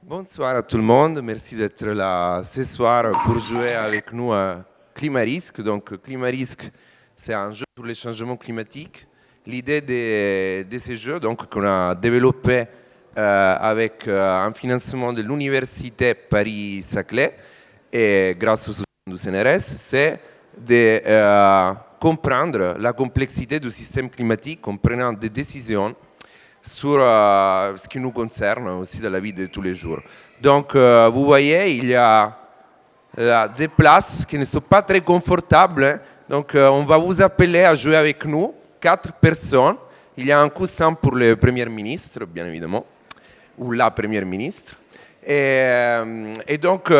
Bonsoir à tout le monde, merci d'être là ce soir pour jouer avec nous à Climarisque. Donc Climarisque, c'est un jeu sur les changements climatiques. L'idée de ces jeux qu'on a développé avec un financement de l'Université Paris-Saclay et grâce au soutien du CNRS, c'est de comprendre la complexité du système climatique en prenant des décisions sur ce qui nous concerne aussi dans la vie de tous les jours. Donc, vous voyez, il y a des places qui ne sont pas très confortables. Hein. Donc, on va vous appeler à jouer avec nous, 4 personnes. Il y a un coussin pour le Premier ministre, bien évidemment, ou la Première ministre. Et donc,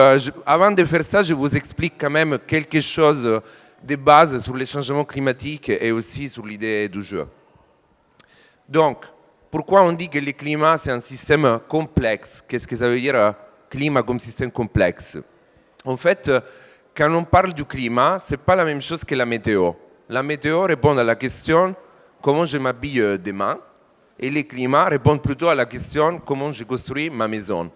avant de faire ça, je vous explique quand même quelque chose de base sur les changements climatiques et aussi sur l'idée du jeu. Donc, pourquoi on dit que le climat, c'est un système complexe? Qu'est-ce que ça veut dire climat comme système complexe? En fait, quand on parle du climat, ce n'est pas la même chose que la météo. La météo répond à la question comment je m'habille demain, et le climat répond plutôt à la question comment je construis ma maison.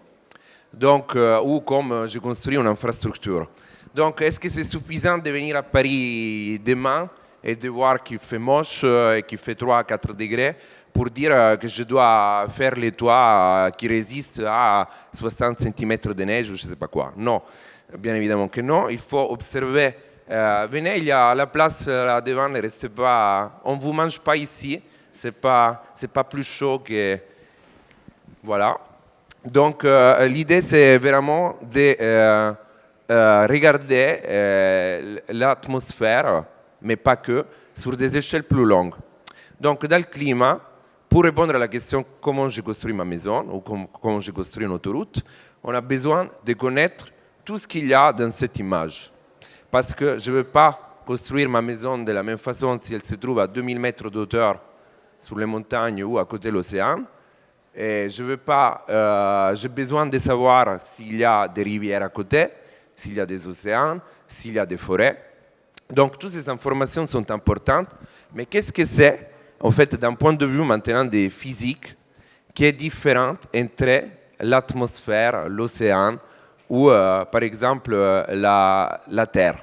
Donc, ou comme je construis une infrastructure. Donc, est-ce que c'est suffisant de venir à Paris demain et de voir qu'il fait moche et qu'il fait 3-4 degrés pour dire que je dois faire les toits qui résistent à 60 cm de neige ou je ne sais pas quoi? Non, bien évidemment que non. Il faut observer. Venez, il y a la place là devant, ne restez pas. On ne vous mange pas ici. C'est pas plus chaud que. Voilà. Donc, l'idée, c'est vraiment de regarder l'atmosphère, mais pas que, sur des échelles plus longues. Donc, dans le climat, pour répondre à la question comment je construis ma maison ou comment je construis une autoroute, on a besoin de connaître tout ce qu'il y a dans cette image. Parce que je ne veux pas construire ma maison de la même façon si elle se trouve à 2000 mètres d'auteur sur les montagnes ou à côté de l'océan. Et je veux pas, j'ai besoin de savoir s'il y a des rivières à côté, s'il y a des océans, s'il y a des forêts. Donc, toutes ces informations sont importantes. Mais qu'est-ce que c'est, en fait, d'un point de vue maintenant de physique, qui est différent entre l'atmosphère, l'océan ou, par exemple, la Terre?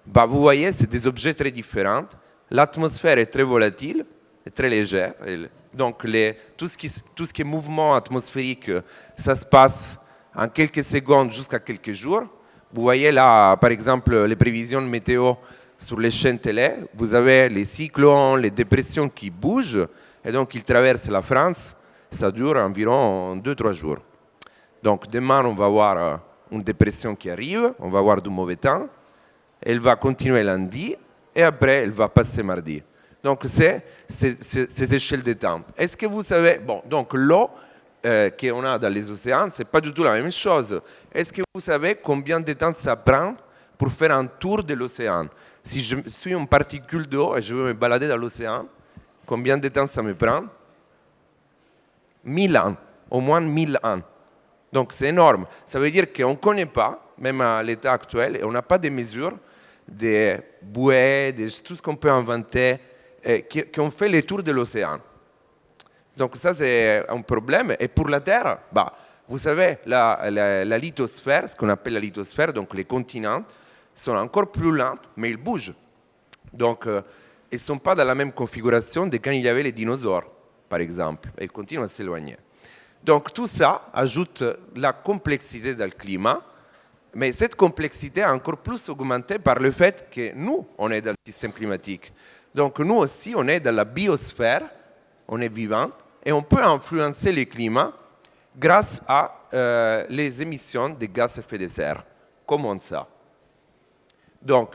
Bah, vous voyez, c'est des objets très différents. L'atmosphère est très volatile, est très légère. Donc, tout ce qui est mouvement atmosphérique, ça se passe en quelques secondes jusqu'à quelques jours. Vous voyez là, par exemple, les prévisions météo sur les chaînes télé. Vous avez les cyclones, les dépressions qui bougent, et donc ils traversent la France. Ça dure environ 2-3 jours. Donc, demain, on va voir une dépression qui arrive, on va voir du mauvais temps. Elle va continuer lundi, et après, elle va passer mardi. Donc, c'est ces échelles de temps. Est-ce que vous savez, bon, donc l'eau qu'on a dans les océans, ce n'est pas du tout la même chose. Est-ce que vous savez combien de temps ça prend pour faire un tour de l'océan? Si je suis une particule d'eau et je veux me balader dans l'océan, combien de temps ça me prend? 1000 ans, au moins 1000 ans. Donc, c'est énorme. Ça veut dire qu'on ne connaît pas, même à l'état actuel, et on n'a pas de mesures des bouées, de tout ce qu'on peut inventer, qui ont fait le tour de l'océan. Donc ça, c'est un problème. Et pour la Terre, vous savez, la lithosphère, ce qu'on appelle la lithosphère, donc les continents, sont encore plus lents, mais ils bougent. Donc, ils ne sont pas dans la même configuration que quand il y avait les dinosaures, par exemple. Ils continuent à s'éloigner. Donc, tout ça ajoute la complexité dans le climat. Mais cette complexité est encore plus augmentée par le fait que nous, on est dans le système climatique. Donc nous aussi, on est dans la biosphère, on est vivant, et on peut influencer le climat grâce à les émissions de gaz à effet de serre. Comment ça? Donc,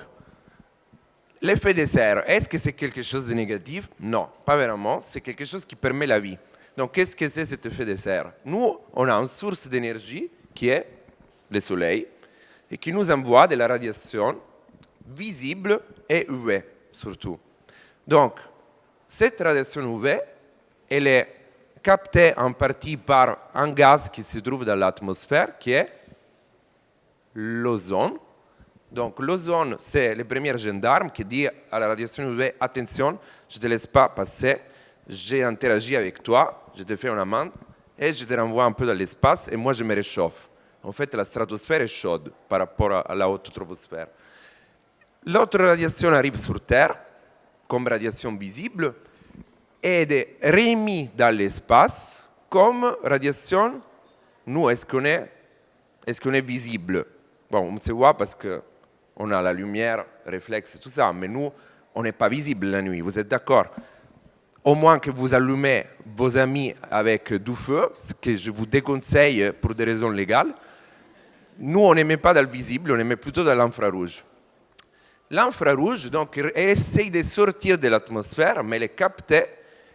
l'effet de serre, est-ce que c'est quelque chose de négatif? Non, pas vraiment, c'est quelque chose qui permet la vie. Donc qu'est-ce que c'est cet effet de serre? Nous, on a une source d'énergie qui est le soleil, et qui nous envoie de la radiation visible et UV surtout. Donc, cette radiation UV, elle est captée en partie par un gaz qui se trouve dans l'atmosphère, qui est l'ozone. Donc, l'ozone, c'est le premier gendarme qui dit à la radiation UV, attention, je ne te laisse pas passer, j'ai interagi avec toi, je te fais une amende, et je te renvoie un peu dans l'espace et moi je me réchauffe. En fait, la stratosphère est chaude par rapport à la haute troposphère. L'autre radiation arrive sur Terre comme radiation visible et est remise dans l'espace comme radiation. Nous, est-ce qu'on est visible? Bon, on se voit parce qu'on a la lumière, réflexe et tout ça, mais nous, on n'est pas visible la nuit, vous êtes d'accord? Au moins que vous allumez vos amis avec du feu, ce que je vous déconseille pour des raisons légales. Nous, on n'aimait pas dans le visible, on aimait plutôt dans l'infrarouge. L'infrarouge, donc, essaye de sortir de l'atmosphère, mais elle est captée,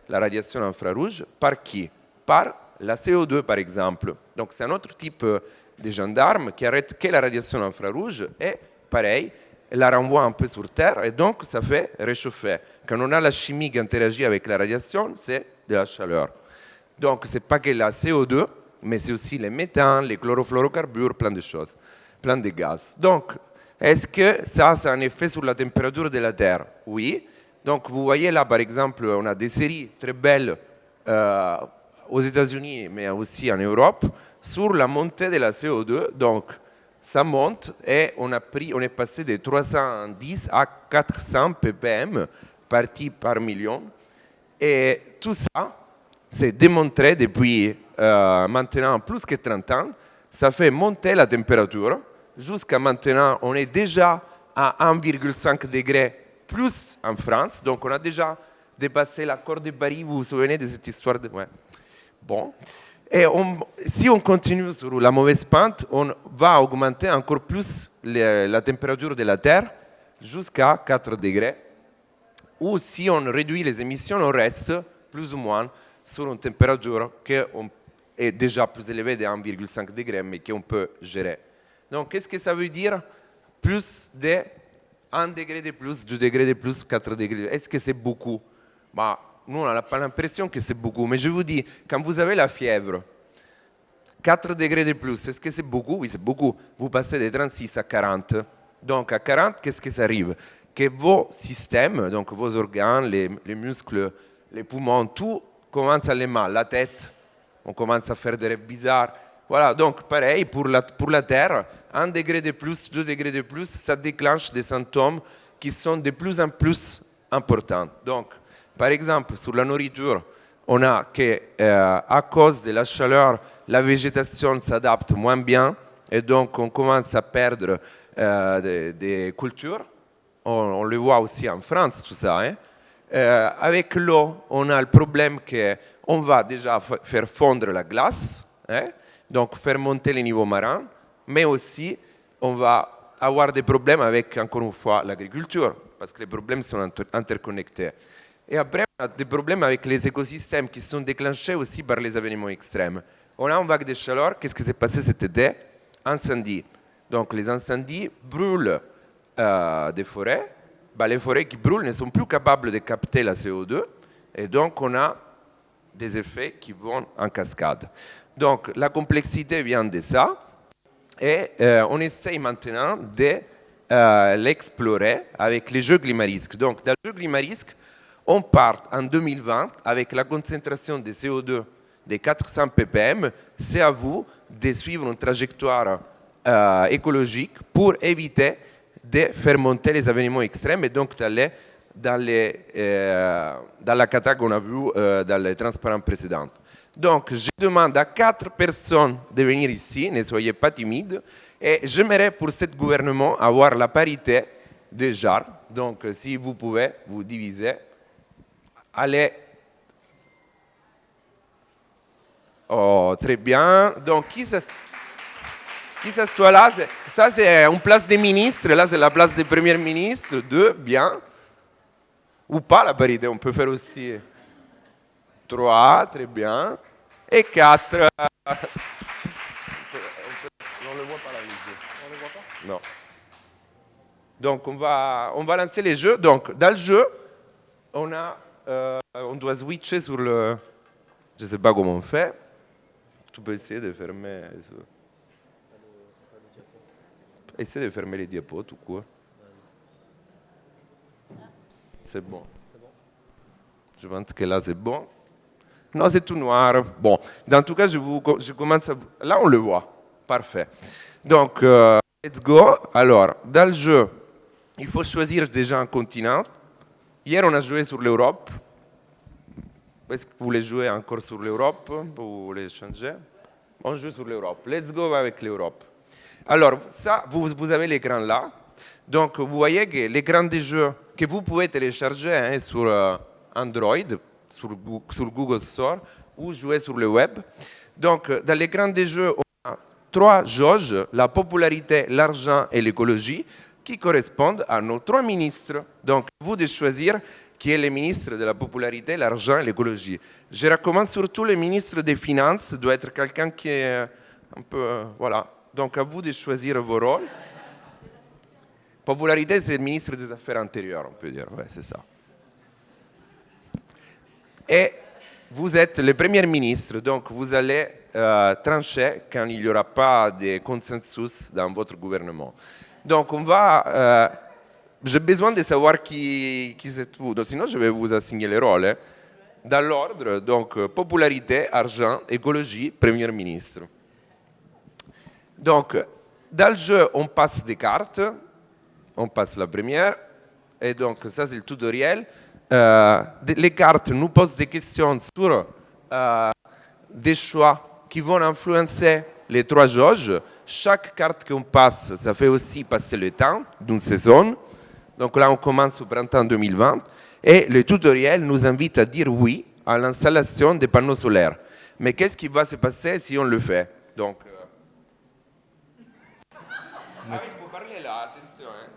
la radiation infrarouge, par qui? Par la CO2, par exemple. Donc, c'est un autre type de gendarme qui arrête que la radiation infrarouge et, pareil, la renvoie un peu sur Terre et donc ça fait réchauffer. Quand on a la chimie qui interagit avec la radiation, c'est de la chaleur. Donc, ce n'est pas que la CO2, mais c'est aussi les méthanes, les chlorofluorocarbures, plein de choses, plein de gaz. Donc, est-ce que ça a un effet sur la température de la Terre? Oui. Donc, vous voyez là, par exemple, on a des séries très belles aux États-Unis, mais aussi en Europe, sur la montée de la CO2. Donc, ça monte et on est passé de 310 à 400 ppm parties par million. Et tout ça, c'est démontré depuis maintenant plus que 30 ans. Ça fait monter la température. Jusqu'à maintenant, on est déjà à 1,5 degré plus en France. Donc, on a déjà dépassé l'accord de Paris. Vous vous souvenez de cette histoire de... Ouais. Bon. Et si on continue sur la mauvaise pente, on va augmenter encore plus la température de la Terre jusqu'à 4 degrés. Ou si on réduit les émissions, on reste plus ou moins sur une température qui est déjà plus élevée de 1,5 degrés, mais qu'on peut gérer. Donc, qu'est-ce que ça veut dire? Plus de 1 degré de plus, 2 degrés de plus, 4 degrés. Est-ce que c'est beaucoup? Bah, nous, on n'a pas l'impression que c'est beaucoup. Mais je vous dis, quand vous avez la fièvre, 4 degrés de plus, est-ce que c'est beaucoup? Oui, c'est beaucoup. Vous passez de 36 à 40. Donc, à 40, qu'est-ce qui arrive? Que vos systèmes, donc vos organes, les muscles, les poumons, tout commence à aller mal. La tête, on commence à faire des rêves bizarres. Voilà, donc pareil, pour la Terre, 1 degré de plus, 2 degrés de plus, ça déclenche des symptômes qui sont de plus en plus importants. Donc, par exemple, sur la nourriture, on a qu'à cause de la chaleur, la végétation s'adapte moins bien et donc on commence à perdre des cultures. On le voit aussi en France, tout ça. Hein. Avec l'eau, on a le problème qu'on va déjà faire fondre la glace, hein, donc faire monter les niveaux marins, mais aussi on va avoir des problèmes avec, encore une fois, l'agriculture, parce que les problèmes sont interconnectés. Et après, on a des problèmes avec les écosystèmes qui sont déclenchés aussi par les événements extrêmes. On a une vague de chaleur, qu'est-ce qui s'est passé cet été? Incendie. Donc les incendies brûlent des forêts. Bah, les forêts qui brûlent ne sont plus capables de capter la CO2 et donc on a des effets qui vont en cascade. Donc la complexité vient de ça et on essaye maintenant de l'explorer avec les jeux climat-risque. Donc dans le jeu climat-risque, on part en 2020 avec la concentration de CO2 de 400 ppm. C'est à vous de suivre une trajectoire écologique pour éviter de faire monter les événements extrêmes et donc d'aller dans la cata qu'on a vue dans les transparents précédents. Donc, je demande à 4 personnes de venir ici, ne soyez pas timides, et j'aimerais pour ce gouvernement avoir la parité de genre. Donc, si vous pouvez vous diviser, allez. Oh, très bien. Donc, qui s'assoit là? Ça, c'est une place des ministres. Là, c'est la place des premiers ministres. 2, bien. Ou pas la parité, on peut faire aussi 3, très bien. Et 4. On ne le voit pas la musique. On ne le voit pas? Non. Donc, on va lancer les jeux. Donc, dans le jeu, on doit switcher sur le... Je ne sais pas comment on fait. Tu peux essayer de fermer... Essaye de fermer les diapos, tout court. C'est bon. Je pense que là, c'est bon. Non, c'est tout noir. Bon, dans tout cas, je commence à... Là, on le voit. Parfait. Donc, let's go. Alors, dans le jeu, il faut choisir déjà un continent. Hier, on a joué sur l'Europe. Est-ce que vous voulez jouer encore sur l'Europe? Vous voulez changer? On joue sur l'Europe. Let's go avec l'Europe. Alors, ça, vous avez l'écran là. Donc, vous voyez que l'écran des jeux que vous pouvez télécharger hein, sur Android, sur Google Store, ou jouer sur le web. Donc, dans l'écran des jeux, on a 3 jauges, la popularité, l'argent et l'écologie, qui correspondent à nos 3 ministres. Donc, vous de choisir qui est le ministre de la popularité, l'argent et l'écologie. Je recommande surtout le ministre des Finances, doit être quelqu'un qui est un peu... voilà. Donc, à vous de choisir vos rôles. Popularité, c'est le ministre des Affaires intérieures, on peut dire. Ouais, c'est ça. Et vous êtes le premier ministre, donc vous allez trancher quand il n'y aura pas de consensus dans votre gouvernement. Donc, on va... j'ai besoin de savoir qui c'est vous, donc, sinon je vais vous assigner les rôles. Hein. Dans l'ordre, donc popularité, argent, écologie, premier ministre. Donc, dans le jeu, on passe des cartes. On passe la première. Et donc, ça, c'est le tutoriel. Les cartes nous posent des questions sur des choix qui vont influencer les 3 jauges. Chaque carte qu'on passe, ça fait aussi passer le temps d'une saison. Donc là, on commence au printemps 2020. Et le tutoriel nous invite à dire oui à l'installation des panneaux solaires. Mais qu'est-ce qui va se passer si on le fait? Donc, il faut parler là, attention. Hein.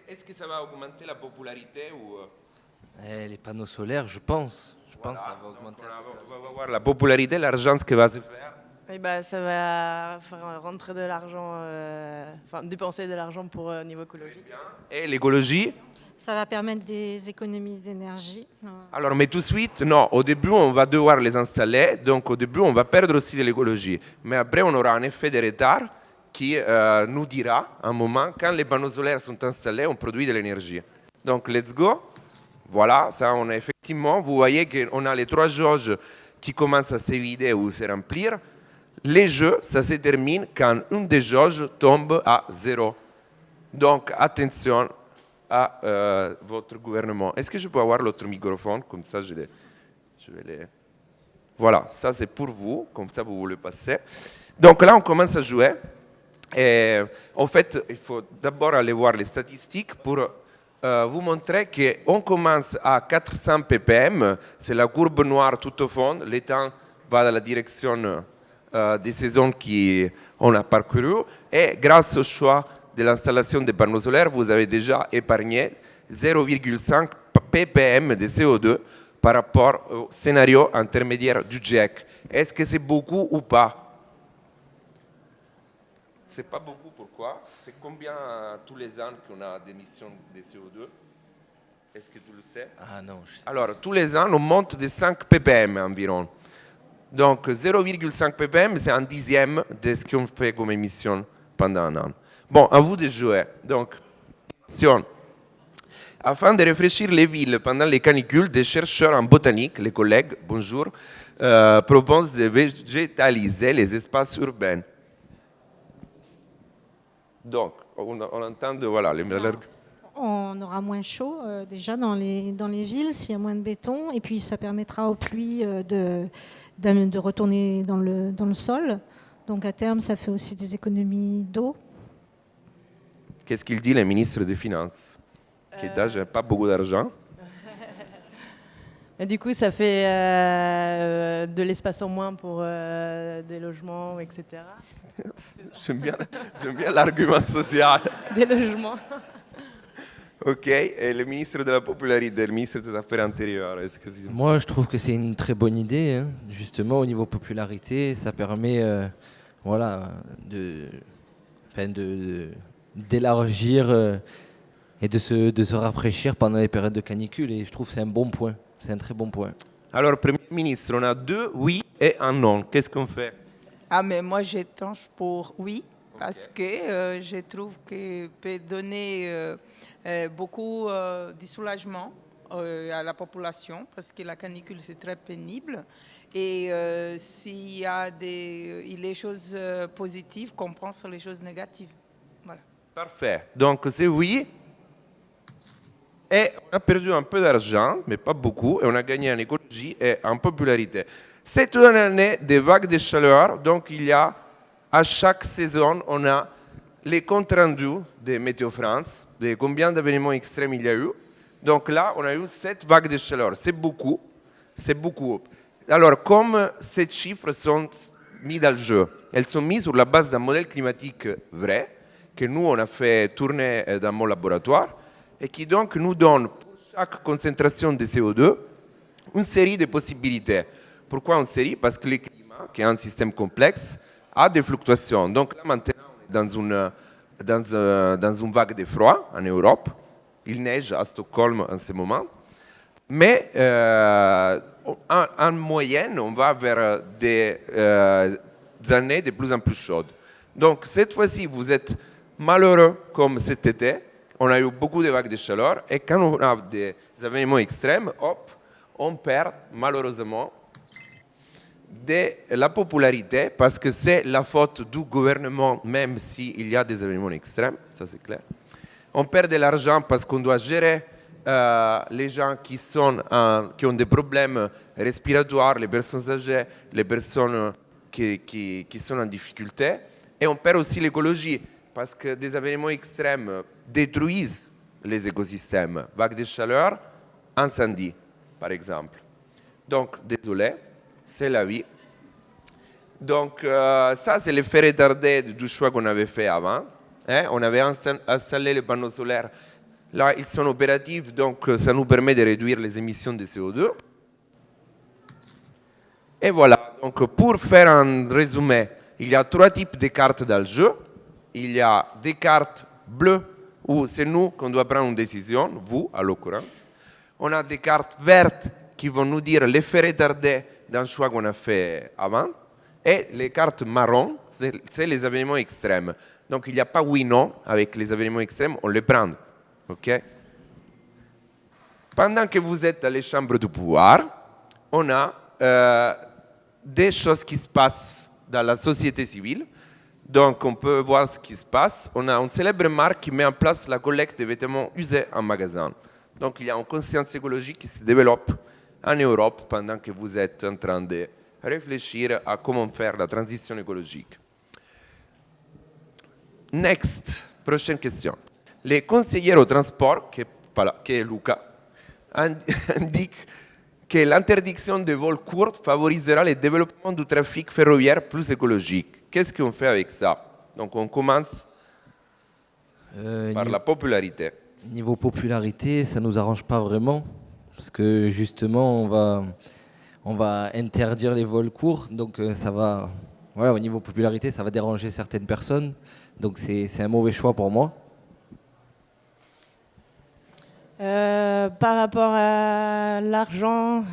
Est-ce que ça va augmenter la popularité ou... Les panneaux solaires, je pense. Voilà, Que ça va augmenter. On va voir la popularité, l'argent, ce que va se faire. Et bah, ça va faire rentrer de l'argent, dépenser de l'argent pour niveau écologique. Et l'écologie? Ça va permettre des économies d'énergie. Alors, mais tout de suite, non. Au début, on va devoir les installer. Donc, au début, on va perdre aussi de l'écologie. Mais après, on aura un effet de retard qui nous dira, à un moment, quand les panneaux solaires sont installés, on produit de l'énergie. Donc, let's go. Voilà, ça, on a effectivement, vous voyez qu'on a les 3 jauges qui commencent à se vider ou se remplir. Les jeux, ça se termine quand une des jauges tombe à 0. Donc, attention à votre gouvernement. Est-ce que je peux avoir l'autre microphone? Comme ça, je vais les... Voilà, ça c'est pour vous, comme ça vous le passez. Donc là, on commence à jouer. Et en fait, il faut d'abord aller voir les statistiques pour vous montrer qu'on commence à 400 ppm. C'est la courbe noire tout au fond. Le temps va dans la direction des saisons qu'on a parcourues. Et grâce au choix de l'installation des panneaux solaires, vous avez déjà épargné 0,5 ppm de CO2 par rapport au scénario intermédiaire du GIEC. Est-ce que c'est beaucoup ou pas? C'est pas beaucoup, pourquoi? C'est combien tous les ans qu'on a d'émissions de CO2? Est-ce que tu le sais? Ah non, je sais. Alors, tous les ans, on monte de 5 ppm environ. Donc, 0,5 ppm, c'est un dixième de ce qu'on fait comme émission pendant un an. Bon, à vous de jouer. Donc, question. Afin de réfléchir les villes pendant les canicules, des chercheurs en botanique, les collègues, bonjour, proposent de végétaliser les espaces urbains. Donc, on entend voilà, On aura moins chaud déjà dans les villes s'il y a moins de béton. Et puis ça permettra aux pluies de retourner dans le sol. Donc à terme, ça fait aussi des économies d'eau. Qu'est-ce qu'il dit, le ministre des Finances? Qui n'a pas beaucoup d'argent. Et du coup, ça fait de l'espace en moins pour des logements, etc. J'aime bien l'argument social. Des logements. Ok, et le ministre de la popularité, le ministre des Affaires intérieures, est-ce que c'est... Moi, je trouve que c'est une très bonne idée. Hein. Justement, au niveau popularité, ça permet d'élargir et de se rafraîchir pendant les périodes de canicule. Et je trouve que c'est un bon point. C'est un très bon point. Alors, Premier ministre, on a 2 oui et un non. Qu'est-ce qu'on fait? Ah, mais moi, je tranche pour oui, parce que je trouve que peut donner beaucoup de soulagement à la population parce que la canicule, c'est très pénible. Et s'il y a les choses positives, compense les choses négatives. Voilà. Parfait. Donc c'est oui. Et on a perdu un peu d'argent, mais pas beaucoup, et on a gagné en écologie et en popularité. C'est une année des vagues de chaleur, donc il y a, à chaque saison, on a les comptes rendus de Météo France, de combien d'événements extrêmes il y a eu. Donc là, on a eu 7 vagues de chaleur. C'est beaucoup, c'est beaucoup. Alors, comme ces chiffres sont mis dans le jeu, elles sont mises sur la base d'un modèle climatique vrai, que nous, on a fait tourner dans mon laboratoire, et qui donc nous donne, pour chaque concentration de CO2, une série de possibilités. Pourquoi une série? Parce que le climat, qui est un système complexe, a des fluctuations. Donc là, maintenant, on est dans une vague de froid en Europe. Il neige à Stockholm en ce moment. Mais en moyenne, on va vers des années de plus en plus chaudes. Donc cette fois-ci, vous êtes malheureux comme cet été. On a eu beaucoup de vagues de chaleur. Et quand on a des événements extrêmes, hop, on perd malheureusement de la popularité parce que c'est la faute du gouvernement, même s'il y a des événements extrêmes, ça c'est clair. On perd de l'argent parce qu'on doit gérer les gens qui ont des problèmes respiratoires, les personnes âgées, les personnes qui sont en difficulté. Et on perd aussi l'écologie parce que des événements extrêmes détruisent les écosystèmes. Vagues de chaleur, incendie, par exemple. Donc, désolé, c'est la vie. Donc, ça, c'est l'effet retardé du choix qu'on avait fait avant. On avait installé les panneaux solaires. Là, ils sont opératifs, donc ça nous permet de réduire les émissions de CO2. Et voilà, donc pour faire un résumé, il y a 3 types de cartes dans le jeu. Il y a des cartes bleues où c'est nous qu'on doit prendre une décision, vous à l'occurrence. On a des cartes vertes qui vont nous dire l'effet retardé d'un choix qu'on a fait avant. Et les cartes marron, c'est les événements extrêmes. Donc il n'y a pas oui-non avec les événements extrêmes, on les prend. Okay? Pendant que vous êtes dans les chambres de pouvoir, on a des choses qui se passent dans la société civile. Donc on peut voir ce qui se passe. On a une célèbre marque qui met en place la collecte de vêtements usés en magasin. Donc il y a une conscience écologique qui se développe en Europe pendant que vous êtes en train de réfléchir à comment faire la transition écologique. Next, prochaine question. Les conseillers au transport, qui est Luca, indiquent que l'interdiction des vols courts favorisera le développement du trafic ferroviaire plus écologique. Qu'est-ce qu'on fait avec ça? Donc on commence par la popularité. Niveau popularité, ça ne nous arrange pas vraiment, parce que justement, on va interdire les vols courts, donc ça va, voilà, au niveau popularité, ça va déranger certaines personnes, donc c'est un mauvais choix pour moi. Par rapport à l'argent,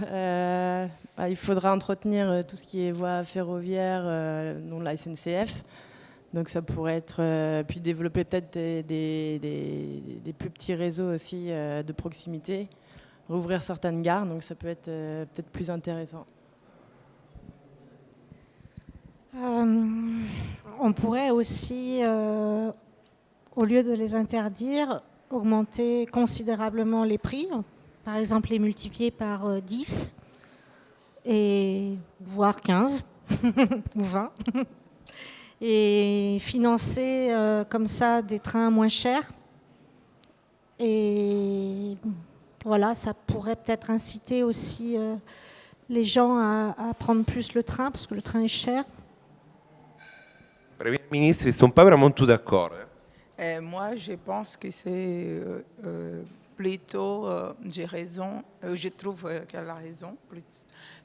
il faudra entretenir tout ce qui est voies ferroviaires, dont la SNCF. Donc ça pourrait être, puis développer peut-être des plus petits réseaux aussi de proximité, rouvrir certaines gares, donc ça peut être peut-être plus intéressant. On pourrait aussi, au lieu de les interdire, augmenter considérablement les prix, par exemple les multiplier par 10, et voire 15 ou 20, et financer comme ça des trains moins chers. Et voilà, ça pourrait peut-être inciter aussi les gens à prendre plus le train, parce que le train est cher. Les premiers ministres, ils ne sont pas vraiment tous d'accord. Moi, je pense que c'est plutôt, j'ai raison, je trouve qu'elle a raison,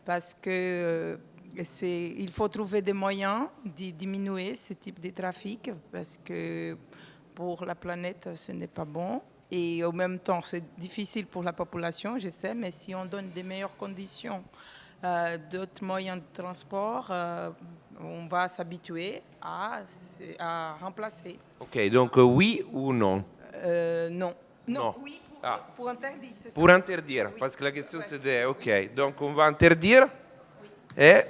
parce que il faut trouver des moyens de diminuer ce type de trafic, parce que pour la planète, ce n'est pas bon. Et en même temps, c'est difficile pour la population, je sais, mais si on donne des meilleures conditions, d'autres moyens de transport, on va s'habituer à remplacer. Ok, donc oui ou non? Non. Non. Oui, Ah, Pour interdire, c'est ça. pour interdire, Oui. parce que la question c'était, ok, donc on va interdire et,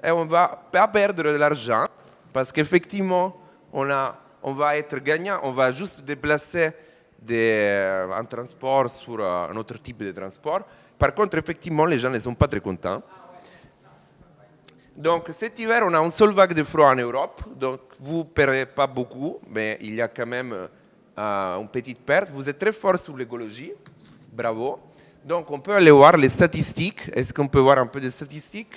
et on va pas perdre de l'argent, parce qu'effectivement, on va être gagnant, on va juste déplacer un transport sur un autre type de transport. Par contre, effectivement, les gens ne sont pas très contents. Donc cet hiver, on a une seule vague de froid en Europe, donc vous ne paierez pas beaucoup, mais il y a quand même une petite perte. Vous êtes très fort sur l'écologie, bravo. Donc on peut aller voir les statistiques. Est-ce qu'on peut voir un peu de statistiques?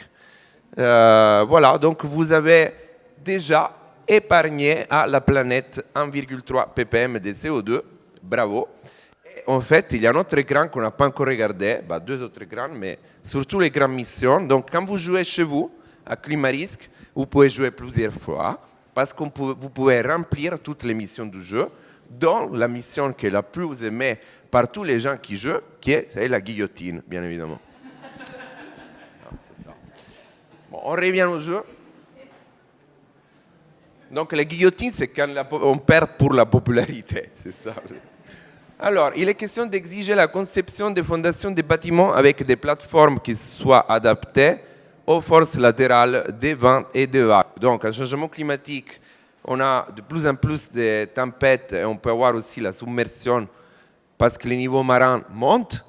Voilà, donc vous avez déjà épargné à la planète 1,3 ppm de CO2, bravo. Et en fait, il y a un autre écran qu'on n'a pas encore regardé, deux autres écrans, mais surtout l'écran mission. Donc quand vous jouez chez vous, à Climarisque, vous pouvez jouer plusieurs fois parce que vous pouvez remplir toutes les missions du jeu, dont la mission qui est la plus aimée par tous les gens qui jouent, qui est la guillotine, bien évidemment. C'est ça. Bon, on revient au jeu. Donc la guillotine, c'est quand on perd pour la popularité, c'est ça. Alors, il est question d'exiger la conception des fondations des bâtiments avec des plateformes qui soient adaptées aux forces latérales des vents et des vagues. Donc, un changement climatique, on a de plus en plus de tempêtes et on peut avoir aussi la submersion parce que les niveaux marins montent.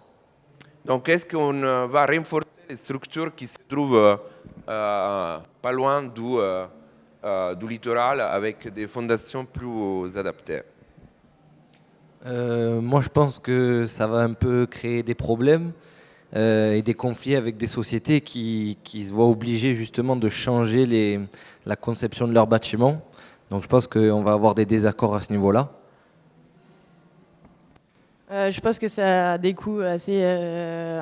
Donc, est-ce qu'on va renforcer les structures qui se trouvent pas loin du littoral avec des fondations plus adaptées? Moi, je pense que ça va un peu créer des problèmes et des conflits avec des sociétés qui se voient obligées justement de changer la conception de leurs bâtiments. Donc je pense qu'on va avoir des désaccords à ce niveau-là. Je pense que ça a des coûts assez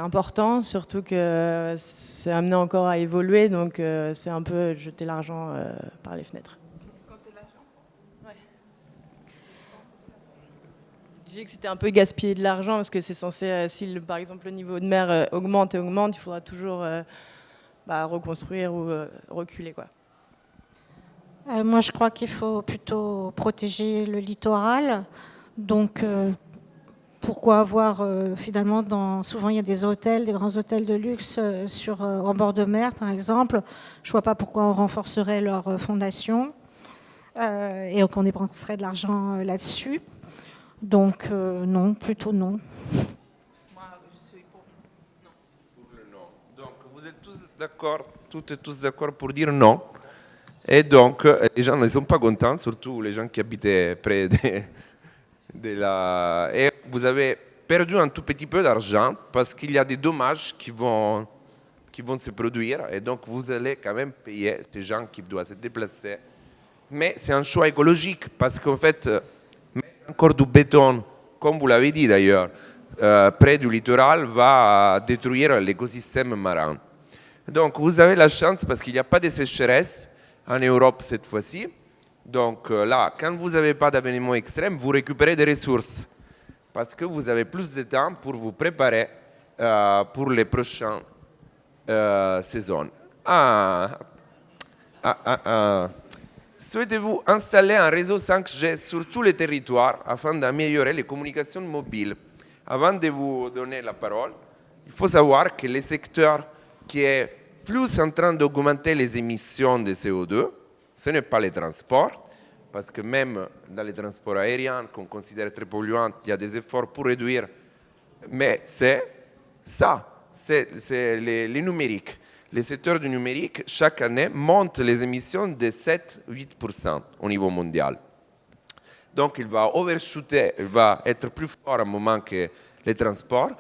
importants, surtout que c'est amené encore à évoluer, donc c'est un peu jeter l'argent par les fenêtres. Je disais que c'était un peu gaspiller de l'argent parce que c'est censé, si par exemple le niveau de mer augmente et augmente, il faudra toujours reconstruire ou reculer, quoi. Moi, je crois qu'il faut plutôt protéger le littoral. Donc, pourquoi avoir finalement, souvent il y a des hôtels, des grands hôtels de luxe en bord de mer, par exemple. Je ne vois pas pourquoi on renforcerait leur fondation et qu'on dépenserait de l'argent là-dessus. Donc non, plutôt non. Moi, je suis pour non. Pour le non. Donc vous êtes tous d'accord, toutes et tous d'accord pour dire non. Et donc les gens ne sont pas contents, surtout les gens qui habitaient près de la... Et vous avez perdu un tout petit peu d'argent parce qu'il y a des dommages qui vont se produire. Et donc vous allez quand même payer ces gens qui doivent se déplacer. Mais c'est un choix écologique parce qu'en fait... encore du béton, comme vous l'avez dit d'ailleurs, près du littoral va détruire l'écosystème marin. Donc vous avez la chance parce qu'il n'y a pas de sécheresse en Europe cette fois-ci. Donc là, quand vous n'avez pas d'événements extrêmes, vous récupérez des ressources parce que vous avez plus de temps pour vous préparer pour les prochaines saisons. Souhaitez-vous installer un réseau 5G sur tous les territoires afin d'améliorer les communications mobiles? Avant de vous donner la parole, il faut savoir que le secteur qui est plus en train d'augmenter les émissions de CO2, ce n'est pas les transports, parce que même dans les transports aériens, qu'on considère très polluants, il y a des efforts pour réduire, mais c'est ça, c'est les numériques. Le secteur du numérique, chaque année, monte les émissions de 7-8% au niveau mondial. Donc, il va overshooter, il va être plus fort à un moment que les transports.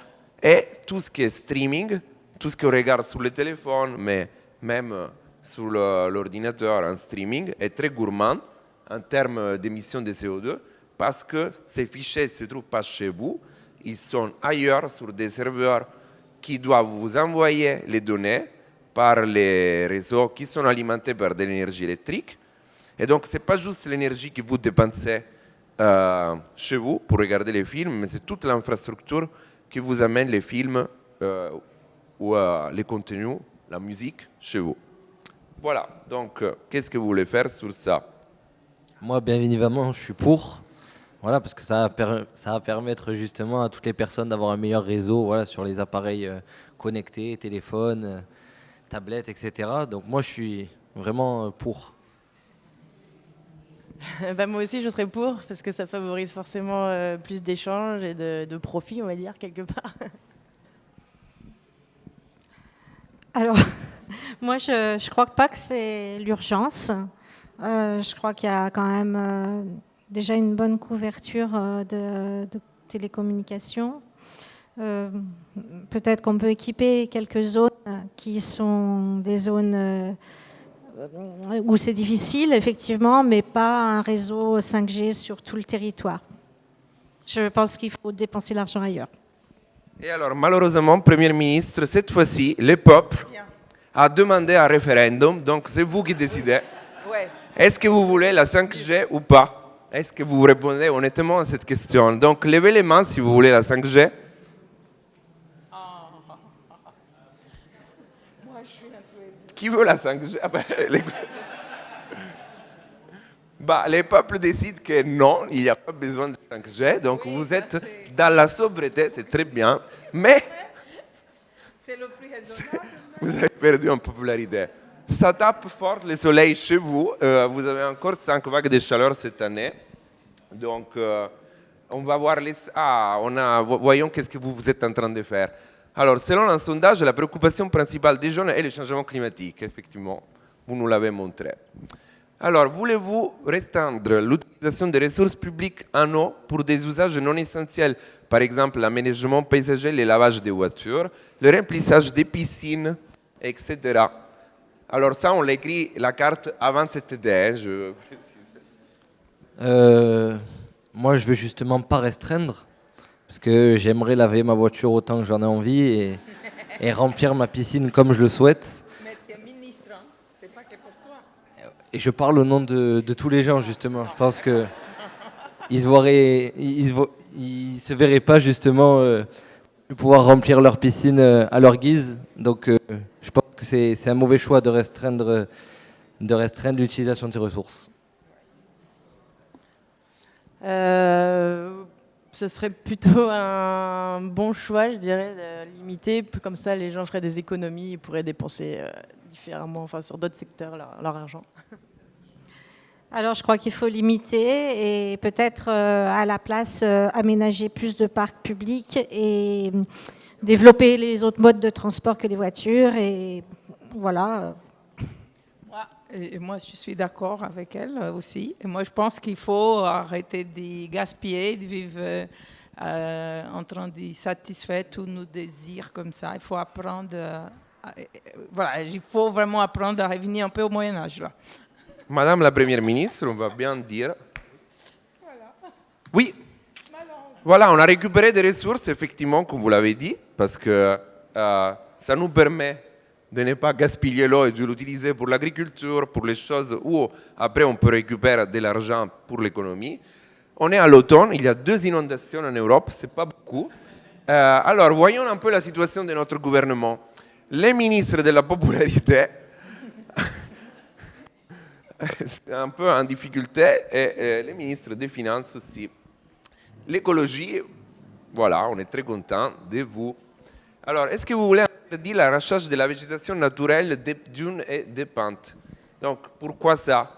Et tout ce qui est streaming, tout ce qu'on regarde sur le téléphone, mais même sur l'ordinateur en streaming, est très gourmand en termes d'émissions de CO2 parce que ces fichiers ne se trouvent pas chez vous, ils sont ailleurs sur des serveurs qui doivent vous envoyer les données par les réseaux qui sont alimentés par de l'énergie électrique. Et donc, ce n'est pas juste l'énergie que vous dépensez chez vous pour regarder les films, mais c'est toute l'infrastructure qui vous amène les films ou les contenus, la musique chez vous. Voilà, donc qu'est-ce que vous voulez faire sur ça? Moi, bien évidemment, je suis pour. Voilà, parce que ça va permettre justement à toutes les personnes d'avoir un meilleur réseau, voilà, sur les appareils connectés, téléphones, tablettes, etc. Donc moi, je suis vraiment pour. Bah, moi aussi, je serais pour, parce que ça favorise forcément plus d'échanges et de profit, on va dire, quelque part. Alors, moi, je ne crois pas que c'est l'urgence. Je crois qu'il y a quand même déjà une bonne couverture de télécommunications. Peut-être qu'on peut équiper quelques zones qui sont des zones où c'est difficile, effectivement, mais pas un réseau 5G sur tout le territoire. Je pense qu'il faut dépenser l'argent ailleurs. Et alors, malheureusement, Premier ministre, cette fois-ci, le peuple a demandé un référendum, donc c'est vous qui décidez. Ouais. Est-ce que vous voulez la 5G ou pas? Est-ce que vous répondez honnêtement à cette question? Donc, levez les mains si vous voulez la 5G. Qui veut la 5G? Les peuples décident que non, il n'y a pas besoin de 5G, donc Oui, vous ça, êtes c'est- dans la sobriété, c'est très bien, mais C'est le plus raisonnable. vous avez perdu en popularité. Ça tape fort le soleil chez vous, vous avez encore 5 vagues de chaleur cette année, donc on va voir voyons qu'est-ce que vous êtes en train de faire. Alors, selon un sondage, la préoccupation principale des jeunes est le changement climatique, effectivement, vous nous l'avez montré. Alors, voulez-vous restreindre l'utilisation des ressources publiques en eau pour des usages non essentiels, par exemple l'aménagement paysager, le lavage des voitures, le remplissage des piscines, etc. Alors ça, on l'écrit la carte avant cette idée, je précise. Moi, je veux justement pas restreindre, parce que j'aimerais laver ma voiture autant que j'en ai envie et remplir ma piscine comme je le souhaite. Mais tu es ministre, hein? C'est pas que pour toi. Et je parle au nom de tous les gens, justement. Je pense que ils se verraient pas justement pouvoir remplir leur piscine à leur guise. Donc, je pense que c'est un mauvais choix de restreindre l'utilisation de ces ressources. Ce serait plutôt un bon choix, je dirais, de limiter. Comme ça, les gens feraient des économies, ils pourraient dépenser différemment, enfin, sur d'autres secteurs, leur argent. Alors, je crois qu'il faut limiter et peut-être à la place aménager plus de parcs publics et développer les autres modes de transport que les voitures. Et voilà. Et moi, je suis d'accord avec elle aussi. Et moi, je pense qu'il faut arrêter de gaspiller, de vivre en train de satisfaire tous nos désirs comme ça. Il faut apprendre, voilà, il faut vraiment apprendre à revenir un peu au Moyen Âge là. Madame la Première ministre, on va bien dire. Oui, voilà, on a récupéré des ressources, effectivement, comme vous l'avez dit, parce que ça nous permet de ne pas gaspiller l'eau et de l'utiliser pour l'agriculture, pour les choses où après on peut récupérer de l'argent pour l'économie. On est à l'automne, il y a 2 inondations en Europe, c'est pas beaucoup. Alors, voyons un peu la situation de notre gouvernement. Les ministres de la popularité, c'est un peu en difficulté, et les ministres des Finances aussi. L'écologie, voilà, on est très content de vous. Alors, est-ce que vous voulez interdire l'arrachage de la végétation naturelle des dunes et des pentes? Donc, pourquoi ça?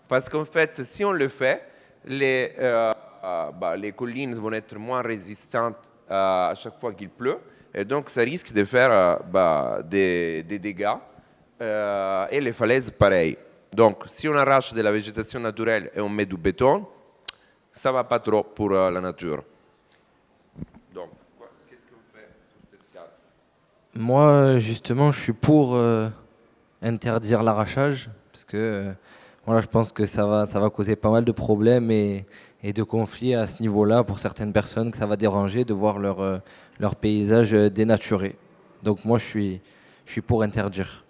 Parce qu'en fait, si on le fait, les collines vont être moins résistantes à chaque fois qu'il pleut, et donc ça risque de faire des dégâts, et les falaises pareil. Donc, si on arrache de la végétation naturelle et on met du béton, ça ne va pas trop pour la nature. Donc, qu'est-ce qu'on fait sur cette carte? Moi, justement, je suis pour interdire l'arrachage, parce que voilà, je pense que ça va causer pas mal de problèmes et de conflits à ce niveau-là pour certaines personnes, que ça va déranger de voir leur paysage dénaturé. Donc moi, je suis pour interdire.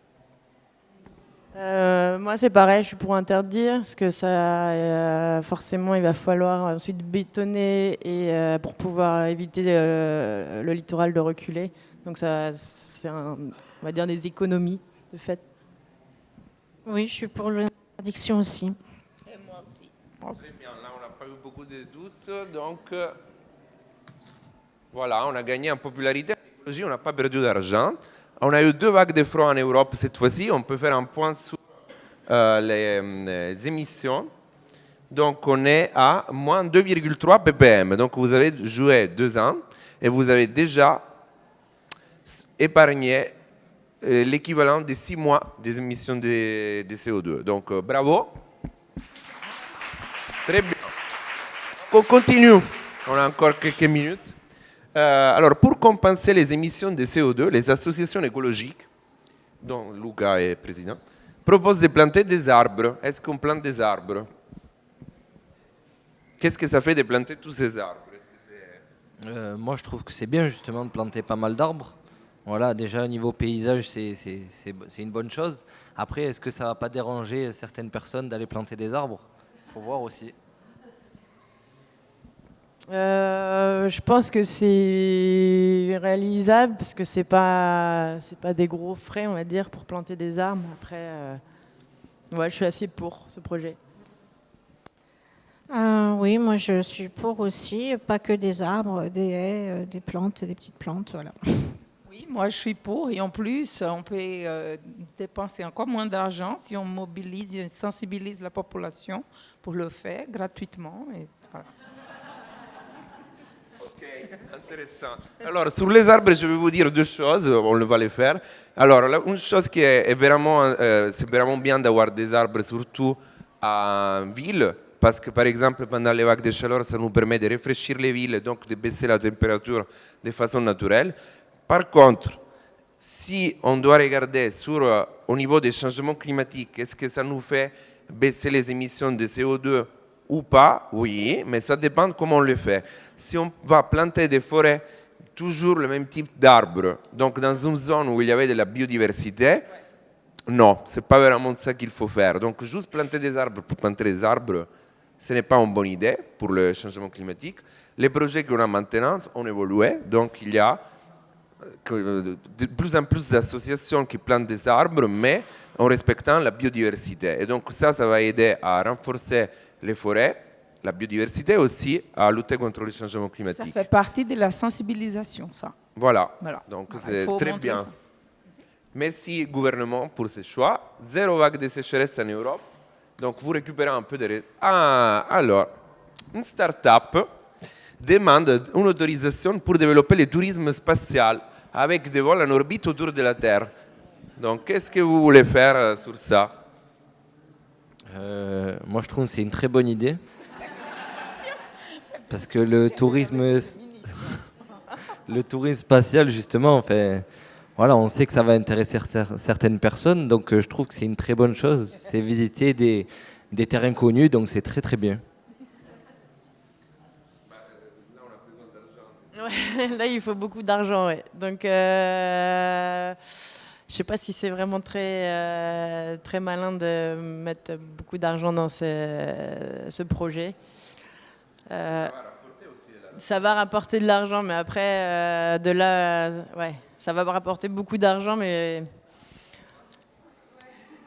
Moi, c'est pareil, je suis pour interdire, parce que ça, forcément, il va falloir ensuite bétonner et, pour pouvoir éviter le littoral de reculer. Donc, ça, c'est, on va dire, des économies de fait. Oui, je suis pour l'interdiction aussi. Et moi aussi. Très bien, là on n'a pas eu beaucoup de doutes, donc voilà, on a gagné en popularité. En écologie, on n'a pas perdu d'argent. On a eu 2 vagues de froid en Europe cette fois-ci. On peut faire un point sur les émissions. Donc on est à moins 2,3 ppm. Donc vous avez joué 2 ans et vous avez déjà épargné l'équivalent de 6 mois des émissions de CO2. Donc bravo. Très bien. On continue. On a encore quelques minutes. Alors, pour compenser les émissions de CO2, les associations écologiques, dont Luca est président, proposent de planter des arbres. Est-ce qu'on plante des arbres? Qu'est-ce que ça fait de planter tous ces arbres? Moi, je trouve que c'est bien justement de planter pas mal d'arbres. Voilà, déjà au niveau paysage, c'est une bonne chose. Après, est-ce que ça va pas déranger certaines personnes d'aller planter des arbres? Faut voir aussi. Je pense que c'est réalisable parce que c'est pas des gros frais, on va dire, pour planter des arbres. Après, ouais, je suis assez pour ce projet. Oui, moi je suis pour aussi, pas que des arbres, des haies, des plantes, des petites plantes, voilà. Oui, moi je suis pour. Et en plus, on peut dépenser encore moins d'argent si on mobilise et sensibilise la population pour le faire gratuitement. Et voilà. Ok, intéressant. Alors, sur les arbres, je vais vous dire 2 choses, on va les faire. Alors, une chose qui est vraiment, c'est vraiment bien d'avoir des arbres, surtout en ville, parce que par exemple, pendant les vagues de chaleur, ça nous permet de rafraîchir les villes et donc de baisser la température de façon naturelle. Par contre, si on doit regarder au niveau des changements climatiques, est-ce que ça nous fait baisser les émissions de CO2 ou pas? Oui, mais ça dépend comment on le fait. Si on va planter des forêts, toujours le même type d'arbres, donc dans une zone où il y avait de la biodiversité, non, ce n'est pas vraiment ça qu'il faut faire. Donc juste planter des arbres pour planter des arbres, ce n'est pas une bonne idée pour le changement climatique. Les projets qu'on a maintenant ont évolué, donc il y a de plus en plus d'associations qui plantent des arbres, mais en respectant la biodiversité. Et donc ça va aider à renforcer les forêts, la biodiversité aussi, à lutter contre le changement Ça climatique. fait partie de la sensibilisation, ça. Voilà, Voilà. donc Voilà, c'est il faut très montrer bien. ça. Merci gouvernement pour ce choix. 0 vague de sécheresse en Europe. Donc vous récupérez un peu de... Ah, alors, une start-up demande une autorisation pour développer le tourisme spatial avec des vols en orbite autour de la Terre. Donc qu'est-ce que vous voulez faire sur ça? Moi, je trouve que c'est une très bonne idée. Parce que le tourisme spatial, justement, voilà, on sait que ça va intéresser certaines personnes. Donc, je trouve que c'est une très bonne chose. C'est visiter des terrains connus, donc c'est très, très bien. Ouais, là, il faut beaucoup d'argent, ouais. Donc, je sais pas si c'est vraiment très malin de mettre beaucoup d'argent dans ce projet. Ça va rapporter de l'argent, mais après, de là, ouais, ça va rapporter beaucoup d'argent, mais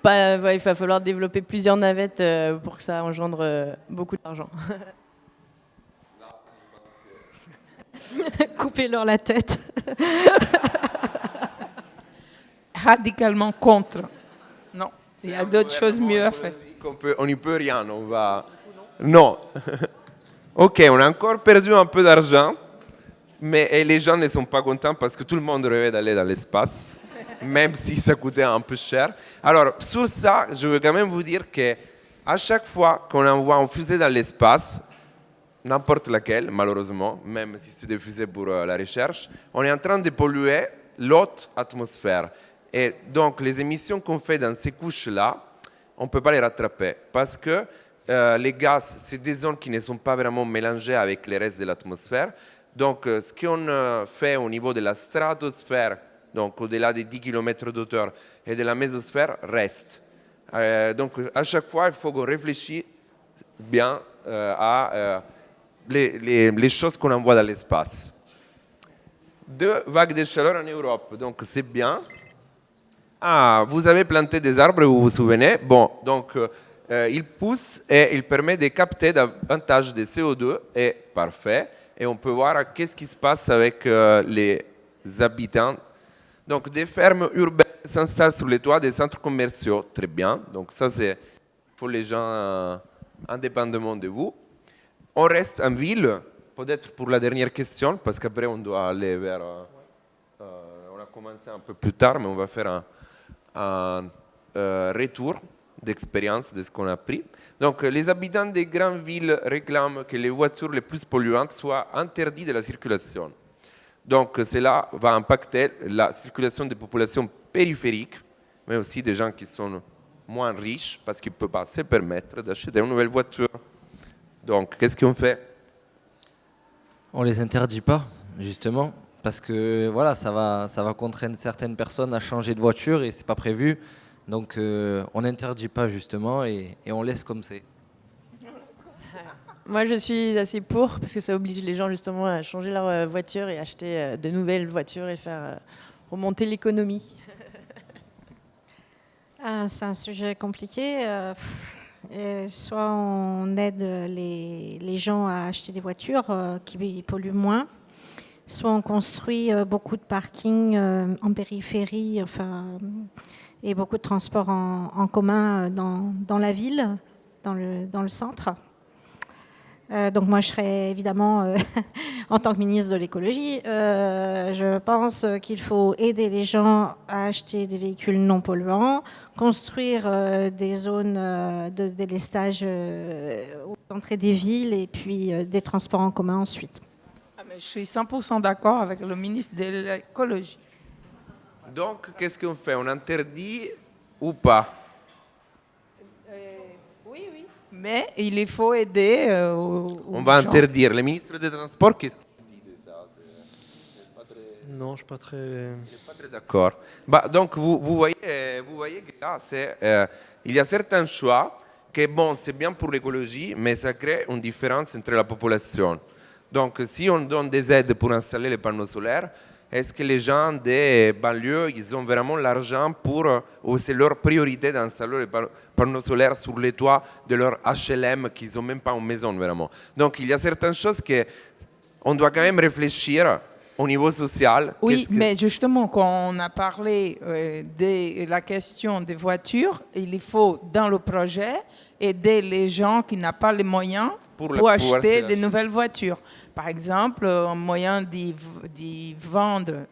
pas, ouais, il va falloir développer plusieurs navettes pour que ça engendre beaucoup d'argent. Coupez-leur la tête. Radicalement contre. Non, il y a d'autres choses mieux à faire. On n'y peut rien, on va... Non. Ok, on a encore perdu un peu d'argent, mais les gens ne sont pas contents parce que tout le monde rêvait d'aller dans l'espace, même si ça coûtait un peu cher. Alors, sur ça, je veux quand même vous dire qu'à chaque fois qu'on envoie une fusée dans l'espace, n'importe laquelle, malheureusement, même si c'est des fusées pour la recherche, on est en train de polluer l'autre atmosphère. Et donc, les émissions qu'on fait dans ces couches-là, on ne peut pas les rattraper parce que les gaz, c'est des zones qui ne sont pas vraiment mélangées avec les restes de l'atmosphère. Donc, ce qu'on fait au niveau de la stratosphère, donc au-delà des 10 km d'auteur, et de la mésosphère, reste. Donc, à chaque fois, il faut qu'on réfléchisse bien à les choses qu'on envoie dans l'espace. 2 vagues de chaleur en Europe, donc c'est bien. Ah, vous avez planté des arbres, vous vous souvenez? Bon, donc... il pousse et il permet de capter davantage de CO2 et parfait. Et on peut voir qu'est-ce qui se passe avec les habitants. Donc des fermes urbaines s'installent sur les toits des centres commerciaux, très bien. Donc ça c'est pour les gens indépendamment de vous. On reste en ville, peut-être pour la dernière question, parce qu'après on doit aller vers... on a commencé un peu plus tard, mais on va faire un retour d'expérience de ce qu'on a appris. Donc les habitants des grandes villes réclament que les voitures les plus polluantes soient interdites de la circulation. Donc cela va impacter la circulation des populations périphériques, mais aussi des gens qui sont moins riches parce qu'ils ne peuvent pas se permettre d'acheter une nouvelle voiture. Donc qu'est-ce qu'on fait? On les interdit pas, justement, parce que voilà, ça va contraindre certaines personnes à changer de voiture et c'est pas prévu. Donc on n'interdit pas justement et on laisse comme c'est. Moi, je suis assez pour, parce que ça oblige les gens justement à changer leur voiture et acheter de nouvelles voitures et faire remonter l'économie. C'est un sujet compliqué. Soit on aide les gens à acheter des voitures qui polluent moins, soit on construit beaucoup de parkings en périphérie, et beaucoup de transports en commun dans la ville, dans le centre. Donc moi, je serais évidemment, en tant que ministre de l'écologie, je pense qu'il faut aider les gens à acheter des véhicules non polluants, construire des zones de délestage aux entrées des villes et puis des transports en commun ensuite. Mais je suis 100% d'accord avec le ministre de l'écologie. Donc, qu'est-ce qu'on fait? On interdit ou pas? Oui. Mais il faut aider on va gens. interdire. Le ministre des Transports, qu'est-ce qu'il dit de ça? Non, je ne suis pas très d'accord. Bah, donc, vous voyez que là, il y a certains choix que, bon, c'est bien pour l'écologie, mais ça crée une différence entre la population. Donc, si on donne des aides pour installer les panneaux solaires, est-ce que les gens des banlieues, ils ont vraiment l'argent ou c'est leur priorité d'installer les panneaux solaires sur les toits de leur HLM qu'ils n'ont même pas une maison vraiment. Donc il y a certaines choses qu'on doit quand même réfléchir au niveau social. Oui, mais justement, quand on a parlé de la question des voitures, il faut dans le projet aider les gens qui n'ont pas les moyens pour acheter de nouvelles voitures. Par exemple, un moyen d'y vendre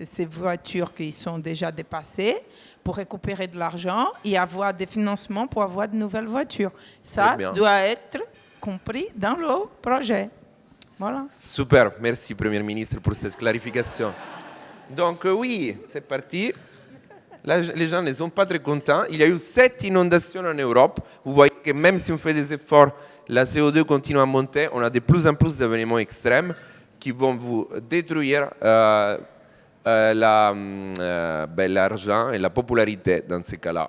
ces voitures qui sont déjà dépassées pour récupérer de l'argent et avoir des financements pour avoir de nouvelles voitures. Ça doit être compris dans le projet. Voilà. Super, merci Premier ministre pour cette clarification. Donc oui, c'est parti. Là, les gens ne sont pas très contents. Il y a eu 7 inondations en Europe. Vous voyez que même si on fait des efforts, la CO2 continue à monter. On a de plus en plus d'événements extrêmes qui vont vous détruire l'argent et la popularité dans ces cas-là.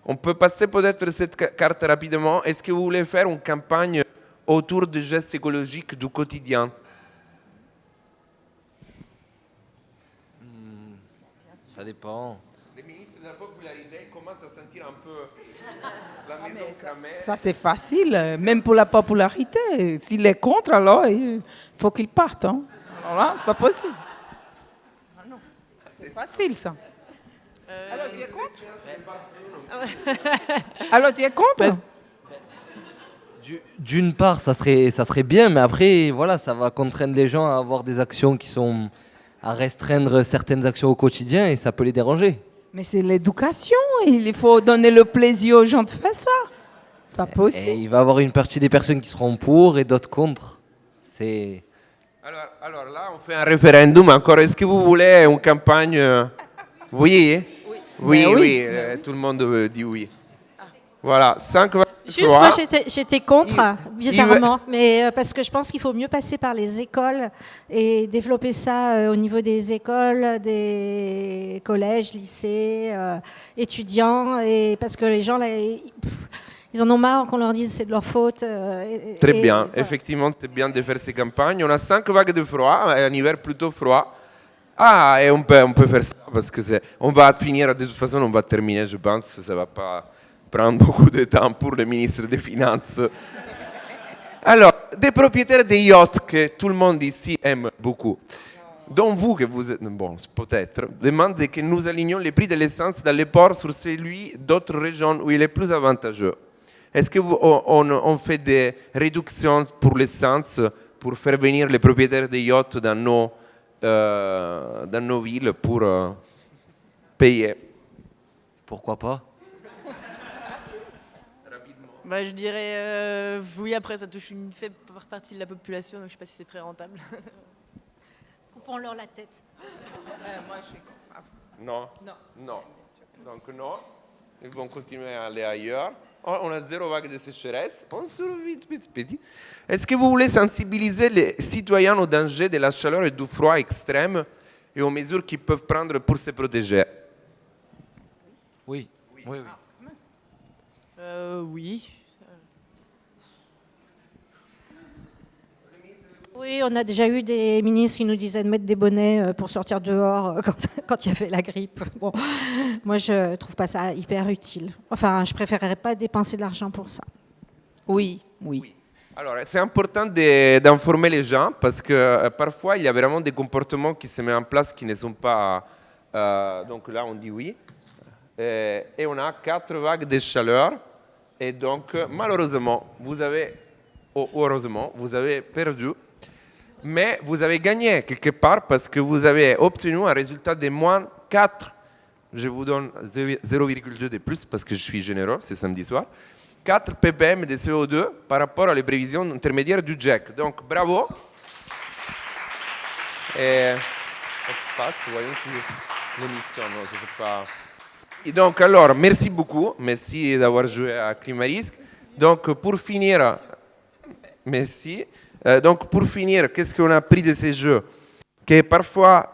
On peut passer peut-être cette carte rapidement. Est-ce que vous voulez faire une campagne autour des gestes écologiques du quotidien? Ça dépend. Les ministres de la popularité commencent à sentir un peu la maison cramée. Ça, c'est facile, même pour la popularité. S'il est contre, alors il faut qu'il parte. Hein. Alors là, c'est pas possible. Ah non, c'est facile, ça. Alors, tu es contre? Alors, tu es contre? D'une part, ça serait bien, mais après, voilà, ça va contraindre les gens à avoir des actions qui sont à restreindre certaines actions au quotidien et ça peut les déranger. Mais c'est l'éducation. Il faut donner le plaisir aux gens de faire ça. C'est pas possible. Et il va y avoir une partie des personnes qui seront pour et d'autres contre. C'est... Alors là, on fait un référendum encore. Est-ce que vous voulez une campagne? Oui. Oui. Tout le monde dit oui. Voilà, 5 Juste, moi, j'étais contre, bizarrement, mais parce que je pense qu'il faut mieux passer par les écoles et développer ça au niveau des écoles, des collèges, lycées, étudiants, et parce que les gens, là, ils en ont marre qu'on leur dise que c'est de leur faute. Très bien, voilà. Effectivement, c'est bien de faire ces campagnes. On a 5 vagues de froid, un hiver plutôt froid. Ah, et on peut faire ça, parce que on va finir, de toute façon, on va terminer, je pense, ça ne va pas prend beaucoup de temps pour le ministre des Finances. Alors, des propriétaires de yachts que tout le monde ici aime beaucoup, dont vous, que vous êtes, bon, peut-être, demandent que nous alignions les prix de l'essence dans les ports sur celui d'autres régions où il est plus avantageux. Est-ce qu'on fait des réductions pour l'essence pour faire venir les propriétaires de yachts dans nos villes pour payer? Pourquoi pas? Bah, je dirais oui, après ça touche une faible partie de la population, donc je ne sais pas si c'est très rentable. Coupons-leur la tête. Moi, je suis contre. Non. Donc non, ils vont continuer à aller ailleurs. On a zéro vague de sécheresse, on survit petit. Est-ce que vous voulez sensibiliser les citoyens au danger de la chaleur et du froid extrême et aux mesures qu'ils peuvent prendre pour se protéger? Oui. Oui. Oui. Oui, on a déjà eu des ministres qui nous disaient de mettre des bonnets pour sortir dehors quand il y avait la grippe. Bon, moi, je ne trouve pas ça hyper utile. Enfin, je préférerais pas dépenser de l'argent pour ça. Oui. Alors, c'est important d'informer les gens parce que parfois, il y a vraiment des comportements qui se mettent en place qui ne sont pas... donc là, on dit oui. Et on a 4 vagues de chaleur. Et donc, malheureusement, heureusement, vous avez perdu. Mais vous avez gagné quelque part parce que vous avez obtenu un résultat de moins 4. Je vous donne 0,2 de plus parce que je suis généreux, c'est samedi soir. 4 ppm de CO2 par rapport à les prévisions intermédiaires du GIEC. Donc, bravo. Et ça se passe, voyons si l'émission, non, je sais pas. Et donc, alors, merci beaucoup. Merci d'avoir joué à Climarisque. Donc, pour finir, merci. Donc, pour finir, qu'est-ce qu'on a appris de ces jeux? Que parfois,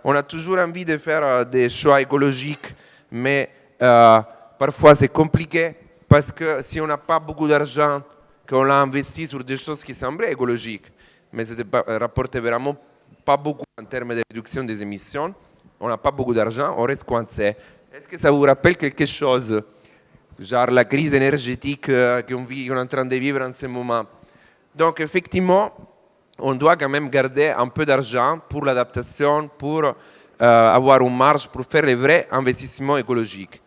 on a toujours envie de faire des choix écologiques, mais parfois c'est compliqué parce que si on n'a pas beaucoup d'argent, qu'on l'a investi sur des choses qui semblaient écologiques, mais ça ne rapporte vraiment pas beaucoup en termes de réduction des émissions, on n'a pas beaucoup d'argent, on reste coincé. Est-ce que ça vous rappelle quelque chose? Genre la crise énergétique qu'on est en train de vivre en ce moment. Donc effectivement, on doit quand même garder un peu d'argent pour l'adaptation, pour avoir une marge, pour faire les vrais investissements écologiques.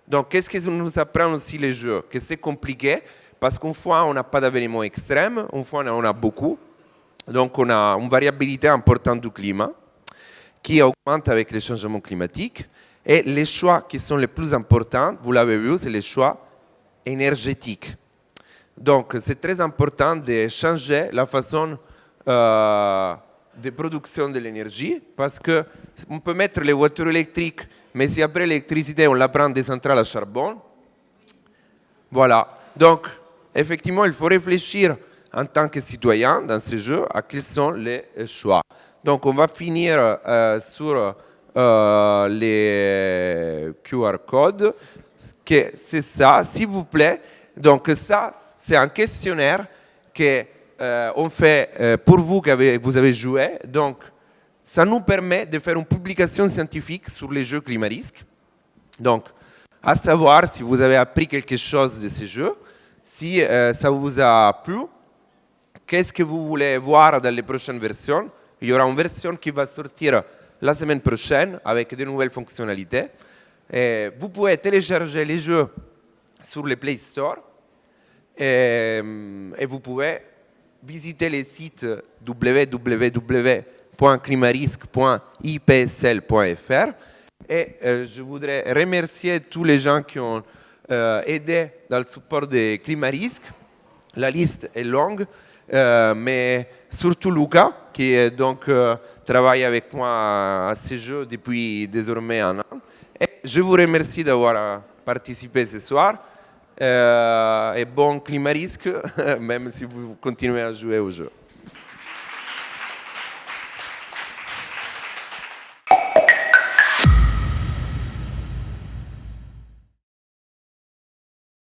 Donc qu'est-ce que nous apprend aussi les jeux? Que c'est compliqué parce qu'une fois on n'a pas d'événements extrêmes, une fois on en a beaucoup. Donc on a une variabilité importante du climat qui augmente avec les changements climatiques. Et les choix qui sont les plus importants, vous l'avez vu, c'est les choix énergétiques. Donc, c'est très important de changer la façon de production de l'énergie parce qu'on peut mettre les voitures électriques, mais si après l'électricité, on la prend des centrales à charbon, voilà. Donc, effectivement, il faut réfléchir en tant que citoyen dans ce jeu à quels sont les choix. Donc, on va finir sur les QR codes. C'est ça, s'il vous plaît. Donc, ça, c'est un questionnaire qu'on fait pour vous que vous avez joué. Donc, ça nous permet de faire une publication scientifique sur les jeux Climarisque. Donc, à savoir si vous avez appris quelque chose de ces jeux, si ça vous a plu, qu'est-ce que vous voulez voir dans les prochaines versions. Il y aura une version qui va sortir la semaine prochaine avec de nouvelles fonctionnalités. Et vous pouvez télécharger les jeux sur le Play Store. Et vous pouvez visiter les sites www.climarisque.ipsl.fr. Et je voudrais remercier tous les gens qui ont aidé dans le support de Climarisque. La liste est longue, mais surtout Luca, qui travaille avec moi à ce jeu depuis désormais un an. Et je vous remercie d'avoir participé ce soir. Et bon Climarisque, même si vous continuez à jouer au jeu.